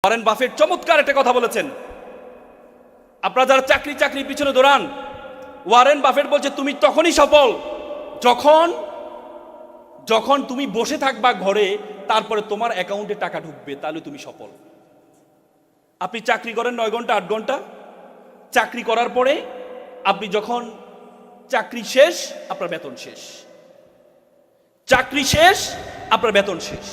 Warren Buffett চমৎকার একটা কথা বলেছেন। আপনারা যারা চাকরি পিছনে দৌড়ান, ওয়ারেন বাফেট বলছে তুমি তখনই সফল যখন যখন তুমি বসে থাকবা ঘরে, তারপরে তোমার অ্যাকাউন্টে টাকা ঢুকবে, তাহলে তুমি সফল। আপনি চাকরি করেন 9 ঘন্টা 8 ঘন্টা, চাকরি করার পরে আপনি যখন চাকরি শেষ, আপনার বেতন শেষ, চাকরি শেষ, আপনার বেতন শেষ।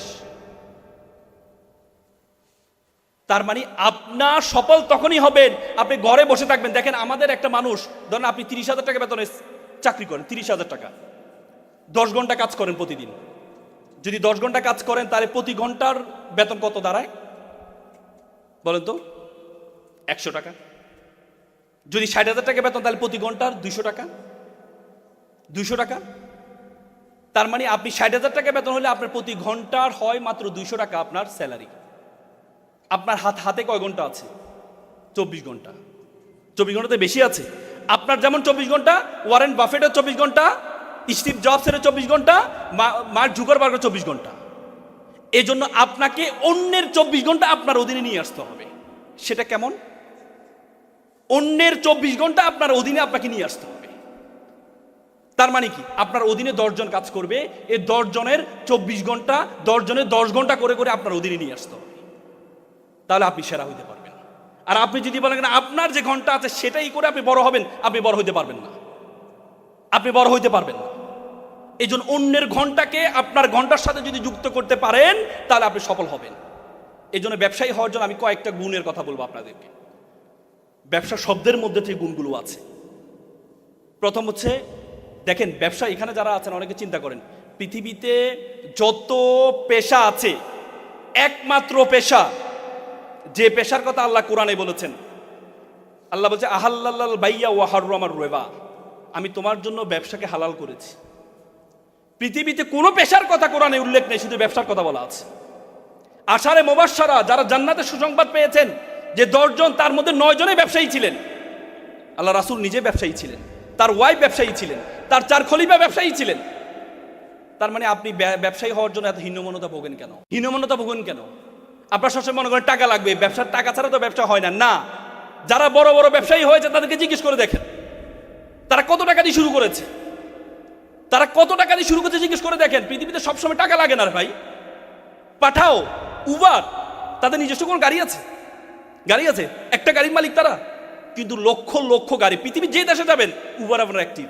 তার মানে আপনার সফল তখনই হবেন আপনি ঘরে বসে থাকবেন। দেখেন আমাদের একটা মানুষ, ধরেন আপনি 30,000 টাকা বেতনে চাকরি করেন, 30,000 টাকা, 10 ঘন্টা কাজ করেন প্রতিদিন। যদি 10 ঘন্টা কাজ করেন তাহলে প্রতি ঘন্টার বেতন কত দাঁড়ায় বলেন তো? 100 টাকা। যদি 60,000 টাকা বেতন তাহলে প্রতি ঘন্টার 200 টাকা, 200 টাকা। তার মানে আপনি 60,000 টাকা বেতন হলে আপনার প্রতি ঘন্টার হয় মাত্র 200 টাকা আপনার স্যালারি। আপনার হাতে কয় ঘন্টা আছে? 24 ঘন্টা। 24 ঘন্টাতে বেশি আছে। আপনার যেমন 24 ঘন্টা, ওয়ারেন বাফেটের 24 ঘন্টা, স্টিভ জবসের 24 ঘন্টা, মার্ক জুকারবার্গের 24 ঘন্টা। এই জন্য আপনাকে অন্যের 24 ঘন্টা আপনার অধীনে নিয়ে আসতে হবে। সেটা কেমন? অন্যের 24 ঘন্টা আপনার অধীনে আপনাকে নিয়ে আসতে হবে। তার মানে কি? আপনার অধীনে 10 জন কাজ করবে, এই 10 জনের 24 ঘন্টা, 10 জনের 10 ঘন্টা করে করে আপনার অধীনে নিয়ে আসতে হবে, তাহলে আপনি সেরা হইতে পারবেন। আর আপনি যদি বলেন না আপনার যে ঘন্টা আছে সেটাই করে আপনি বড় হবেন, আপনি বড় হইতে পারবেন না, আপনি বড় হইতে পারবেন না। এই জন্য অন্যের ঘন্টাকে আপনার ঘন্টার সাথে যদি যুক্ত করতে পারেন তাহলে আপনি সফল হবেন। এই জন্য ব্যবসায়ী হওয়ার জন্য আমি কয়েকটা গুণের কথা বলবো আপনাদেরকে। ব্যবসা শব্দের মধ্যে যে গুণগুলো আছে, প্রথম হচ্ছে দেখেন ব্যবসা, এখানে যারা আছেন অনেকে চিন্তা করেন পৃথিবীতে যত পেশা আছে একমাত্র পেশা, যে পেশার কথা আল্লাহ কোরআনে বলেছেন, আল্লাহ বলছে আহাল্লাল বাইয়া ওয়া হাররামার রিবা, আমি তোমার জন্য ব্যবসাকে হালাল করেছি। পৃথিবীতে কোনো পেশার কথা কোরআনে উল্লেখ নেই, শুধু ব্যবসার কথা বলা আছে। আশারে মুবাশশারা যারা জান্নাতে সুসংবাদ পেয়েছেন যে 10 জন, তার মধ্যে 9 জনই ব্যবসায়ী ছিলেন। আল্লাহ রাসূল নিজে ব্যবসায়ী ছিলেন, তার ওয়াইফ ব্যবসায়ী ছিলেন, তার 4 খলিফা ব্যবসায়ী ছিলেন। তার মানে আপনি ব্যবসায়ী হওয়ার জন্য এত হীনমন্যতা ভোগেন কেন? হীনমন্যতা ভোগেন কেন? আপনার সবসময় মনে করেন টাকা লাগবে, ব্যবসার টাকা ছাড়া তো ব্যবসা হয় না। না, যারা বড় বড় ব্যবসায়ী হয়েছে তাদেরকে জিজ্ঞেস করে দেখেন তারা কত টাকা দিয়ে শুরু করেছে, তারা কত টাকা দিয়ে শুরু করেছে জিজ্ঞেস করে দেখেন। পৃথিবীতে সবসময় টাকা লাগে না ভাই। পাঠাও, উবার, তাদের নিজস্ব কোন গাড়ি আছে? গাড়ি আছে, একটা গাড়ির মালিক তারা, কিন্তু লক্ষ লক্ষ গাড়ি। পৃথিবীর যে দেশে যাবেন উবার আপনার অ্যাক্টিভ।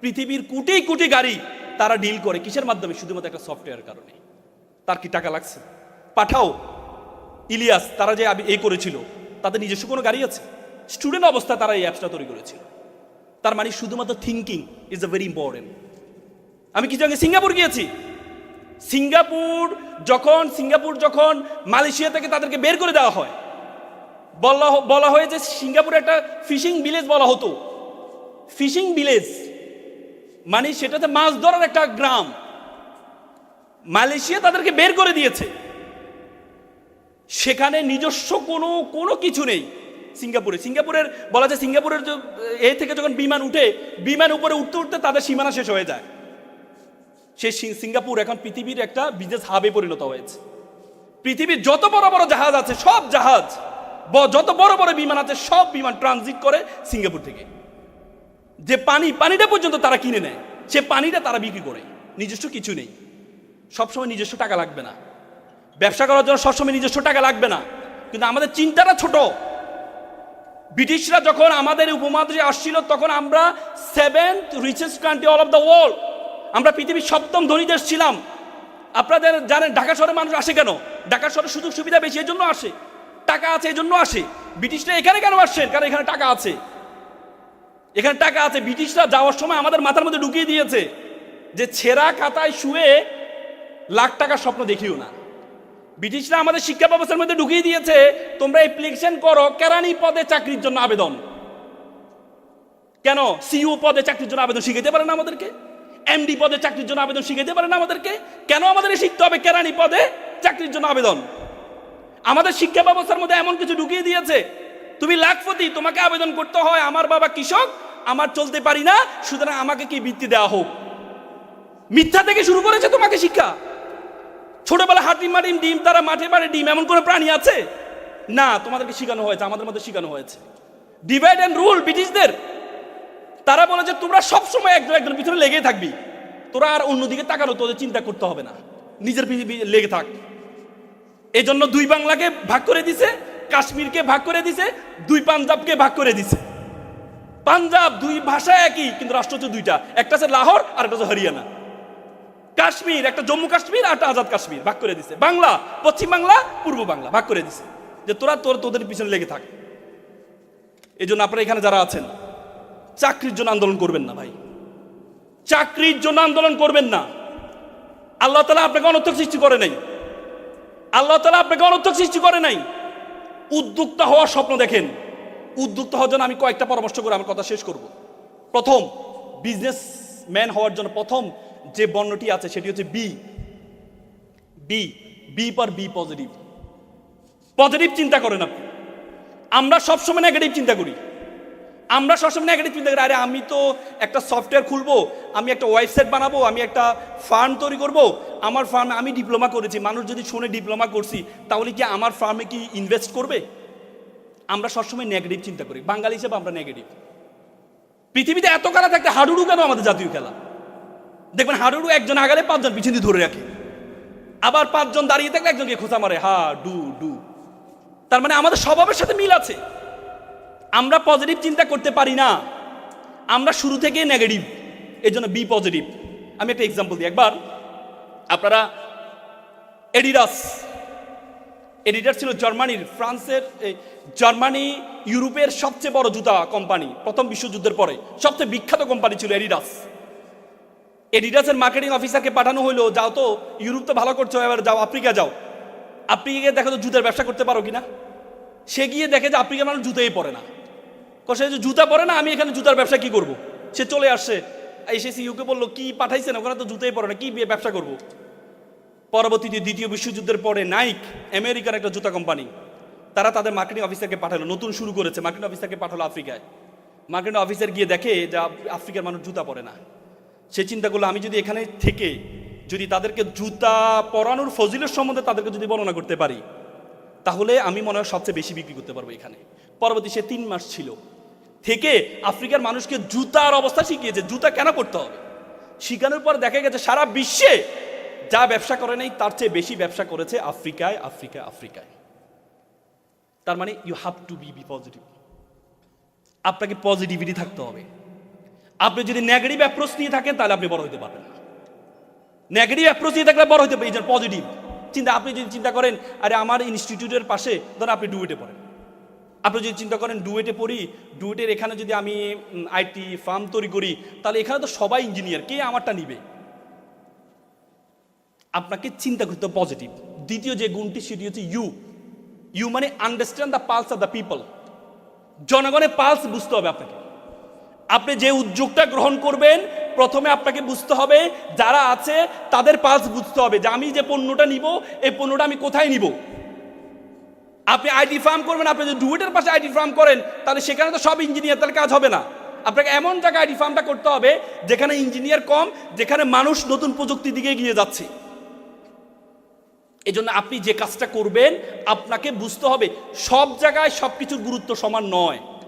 পৃথিবীর কোটি কোটি গাড়ি তারা ডিল করে কিসের মাধ্যমে? শুধুমাত্র একটা সফটওয়্যার কারণে। তার কি টাকা লাগছে? পাঠাও, ইলিয়াস, তারা যে এই করেছিল, তাদের নিজস্ব কোনো গাড়ি আছে? স্টুডেন্ট অবস্থায় তারা এই অ্যাপসটা তৈরি করেছিল। তার মানে শুধুমাত্র thinking is a very important. আমি কিছু আগে সিঙ্গাপুর গিয়েছি। সিঙ্গাপুর যখন মালয়েশিয়া থেকে তাদেরকে বের করে দেওয়া হয়, বলা হয় যে সিঙ্গাপুরে একটা ফিশিং ভিলেজ বলা হতো। ফিশিং ভিলেজ মানে সেটাতে মাছ ধরার একটা গ্রাম। মালয়েশিয়া তাদেরকে বের করে দিয়েছে, সেখানে নিজস্ব কোনো কিছু নেই। সিঙ্গাপুরের বলা যায় সিঙ্গাপুরের এ থেকে যখন বিমান উঠে, বিমান উপরে উঠতে উঠতে তাদের সীমানা শেষ হয়ে যায়। সেই সিঙ্গাপুর এখন পৃথিবীর একটা বিজনেস হাবে পরিণত হয়েছে। পৃথিবীর যত বড় বড় জাহাজ আছে, সব জাহাজ, যত বড় বড় বিমান আছে, সব বিমান ট্রানজিট করে সিঙ্গাপুর থেকে। যে পানিটা পর্যন্ত তারা কিনে নেয়, সে পানিটা তারা বিক্রি করে। নিজস্ব কিছু নেই। সবসময় নিজস্ব টাকা লাগবে না, ব্যবসা করার জন্য সবসময় নিজস্ব টাকা লাগবে না, কিন্তু আমাদের চিন্তাটা ছোট। ব্রিটিশরা যখন আমাদের উপমহাদেশে আসছিল তখন আমরা 7th richest country all of the world, আমরা পৃথিবীর 7ম ধনী দেশ ছিলাম। আপনাদের জানেন ঢাকা শহরে মানুষ আসে কেন? ঢাকা শহরে সুযোগ সুবিধা বেশি, এই জন্য আসে। টাকা আছে এই জন্য আসে। ব্রিটিশরা এখানে কেন আসছেন? কারণ এখানে টাকা আছে, এখানে টাকা আছে। ব্রিটিশরা যাওয়ার সময় আমাদের মাথার মধ্যে ঢুকিয়ে দিয়েছে যে ছেঁড়া খাতায় শুয়ে লাখ টাকার স্বপ্ন দেখিও না। ব্রিটিশরা আমাদের শিক্ষা ব্যবস্থার মধ্যে ঢুকিয়ে দিয়েছে তোমরা অ্যাপ্লিকেশন করো কেরানি পদে চাকরির জন্য আবেদন। কেন? সিইও পদে চাকরির জন্য আবেদন শিখাইতে পারে না আমাদেরকে? এমডি পদে চাকরির জন্য আবেদন শিখাইতে পারে না আমাদেরকে? কেন আমাদের শিখতে হবে কেরানি পদে চাকরির জন্য আবেদন? আমাদের শিক্ষা ব্যবস্থার মধ্যে এমন কিছু ঢুকিয়ে দিয়েছে, তুমি লাখপতি, তোমাকে আবেদন করতে হয় আমার বাবা কৃষক, আমার চলতে পারি না, সুতরাং আমাকে কি বৃত্তি দেওয়া হোক। মিথ্যা থেকে শুরু করেছে তোমাকে শিক্ষা। ছোটবেলা হাঁটি মাটিম ডিম, তারা মাঠে মাঠে ডিম, এমন কোনো প্রাণী আছে? না, তোমাদেরকে শেখানো হয়েছে, আমাদের মধ্যে শেখানো হয়েছে। ডিভাইড অ্যান্ড রুল ব্রিটিশদের। তারা বলে যে তোমরা সবসময় একজন একজনের পিছনে লেগেই থাকবি, তোরা আর অন্যদিকে তাকানো তোদের চিন্তা করতে হবে না, নিজের পিছনে লেগে থাক। এই জন্য দুই বাংলাকে ভাগ করে দিছে, কাশ্মীরকে ভাগ করে দিছে, দুই পাঞ্জাবকে ভাগ করে দিছে। পাঞ্জাব দুই ভাষা একই, কিন্তু রাষ্ট্র হচ্ছে দুইটা, একটা হচ্ছে লাহোর আর একটা হচ্ছে হরিয়ানা। কাশ্মীর একটা জম্মু কাশ্মীর আর একটা আজাদ কাশ্মীর ভাগ করে দিছে। বাংলা পশ্চিম বাংলা পূর্ব বাংলা ভাগ করে দিছে, যে তোরা তোদের পিছনে লেগে থাক। এই জন্য আপনারা এখানে যারা আছেন, চাকরির জন্য আন্দোলন করবেন না ভাই, চাকরির জন্য আন্দোলন করবেন না। আল্লাহ তাআলা আপনাকে অনর্থক সৃষ্টি করে নাই, আল্লাহ তাআলা আপনাকে অনর্থক সৃষ্টি করে নাই। উদ্যোক্তা হওয়ার স্বপ্ন দেখেন। উদ্যোক্তা হওয়ার জন্য আমি কয়েকটা পরামর্শ করে আমার কথা শেষ করব। প্রথম, বিজনেসম্যান হওয়ার জন্য প্রথম যে বর্ণটি আছে সেটি হচ্ছে B. B B for B positive. Positive চিন্তা করেন আপনি। আমরা সবসময় নেগেটিভ চিন্তা করি, আমরা সবসময় নেগেটিভ চিন্তা করি। আরে আমি তো একটা সফটওয়্যার খুলবো, আমি একটা ওয়েবসাইট বানাবো, আমি একটা ফার্ম তৈরি করব, আমার ফার্মে আমি ডিপ্লোমা করেছি, মানুষ যদি শুনে ডিপ্লোমা করছি তাহলে কি আমার ফার্মে কি ইনভেস্ট করবে? আমরা সবসময় নেগেটিভ চিন্তা করি, বাঙালি হিসেবে আমরা নেগেটিভ। পৃথিবীতে এত খেলা থাকতে হাডুডু কেন আমাদের জাতীয় খেলা? দেখবেন হাডুডু একজন আগালে পাঁচজন পিছন দিয়ে ধরে রাখে, আবার পাঁচজন দাঁড়িয়ে থাকলে একজনকে খোঁচা মারে, হা ডু ডু। তার মানে আমাদের স্বভাবের সাথে মিল আছে। আমরা পজিটিভ চিন্তা করতে পারি না, আমরা শুরু থেকেই নেগেটিভ। এই জন্য বি পজিটিভ। আমি একটা এক্সাম্পল দিই। একবার আপনারা এডিডাস ছিল জার্মানির, ফ্রান্সের, জার্মানি ইউরোপের সবচেয়ে বড় জুতা কোম্পানি। প্রথম বিশ্বযুদ্ধের পরে সবচেয়ে বিখ্যাত কোম্পানি ছিল এডিডাস। এডিডাসের মার্কেটিং অফিসারকে পাঠানো হলো, যাও তো ইউরোপ তো ভালো করছো, এবার যাও আফ্রিকা যাও, আফ্রিকা দেখো তো জুতার ব্যবসা করতে পারো কিনা। সে গিয়ে দেখে যে আফ্রিকার মানুষ জুতাই পরে না, সে যে জুতা পরে না, আমি এখানে জুতার ব্যবসা কি করব। সে চলে আসছে, এসে সিইওকে বললো কি পাঠাইছেন, ওখানে তো জুতাই পরে না, কি ব্যবসা করব। পরবর্তীতে দ্বিতীয় বিশ্বযুদ্ধের পরে নাইক, আমেরিকার একটা জুতা কোম্পানি, তারা তাদের মার্কেটিং অফিসারকে পাঠালো, নতুন শুরু করেছে, মার্কেটিং অফিসারকে পাঠালো আফ্রিকায়। মার্কেটিং অফিসার গিয়ে দেখে যে আফ্রিকার মানুষ জুতা পরে না। সে চিন্তা করলো, আমি যদি এখানে থেকে যদি তাদেরকে জুতা পরানোর ফজিলত সম্বন্ধে তাদেরকে যদি বর্ণনা করতে পারি, তাহলে আমি মনে হয় সবচেয়ে বেশি বিক্রি করতে পারবো এখানে। পরবর্তী সে 3 মাস ছিল, থেকে আফ্রিকার মানুষকে জুতার অবস্থা শিখিয়েছে, জুতা কেন করতে হবে। শিখানোর পর দেখা গেছে সারা বিশ্বে যা ব্যবসা করে নাই তার চেয়ে বেশি ব্যবসা করেছে আফ্রিকায়। তার মানে you have to be positive. আপনাকে পজিটিভিটি থাকতে হবে। আপনি যদি নেগেটিভ অ্যাপ্রোচ নিয়ে থাকেন তাহলে আপনি বড় হতে পারবেন না। নেগেটিভ অ্যাপ্রোচ নিয়ে থাকলে বড় হতে পারে, পজিটিভ চিন্তা। আপনি যদি চিন্তা করেন আরে আমার ইনস্টিটিউটের পাশে, ধরেন আপনি ডুয়েটে পড়েন, আপনি যদি চিন্তা করেন ডুয়েটে পড়ি, ডুয়েটের এখানে যদি আমি আইটি ফার্ম তৈরি করি, তাহলে এখানে তো সবাই ইঞ্জিনিয়ার, কে আমারটা নিবে। আপনাকে চিন্তা করতে হবে পজিটিভ। দ্বিতীয় যে গুণটি সেটি হচ্ছে ইউ মানে understand the pulse of the people. জনগণের পালস বুঝতে হবে আপনাকে। আপনি যে উদ্যোগটা গ্রহণ করবেন, প্রথমে আপনাকে বুঝতে হবে যারা আছে তাদের পালস বুঝতে হবে, যে আমি যে পণ্যটা নিব এই পণ্যটা আমি কোথায় নিব। আপনি আইটি ফার্ম করবেন, আপনি যদি ডুয়েটের পাশে আইটি ফার্ম করেন তাহলে সেখানে তো সব ইঞ্জিনিয়ার, তাহলে কাজ হবে না। আপনাকে এমন জায়গায় আইটি ফার্মটা করতে হবে যেখানে ইঞ্জিনিয়ার কম, যেখানে মানুষ নতুন প্রযুক্তির দিকে এগিয়ে যাচ্ছে। এই জন্য আপনি যে কাজটা করবেন আপনাকে বুঝতে হবে সব জায়গায় সব কিছুর গুরুত্ব সমান নয়।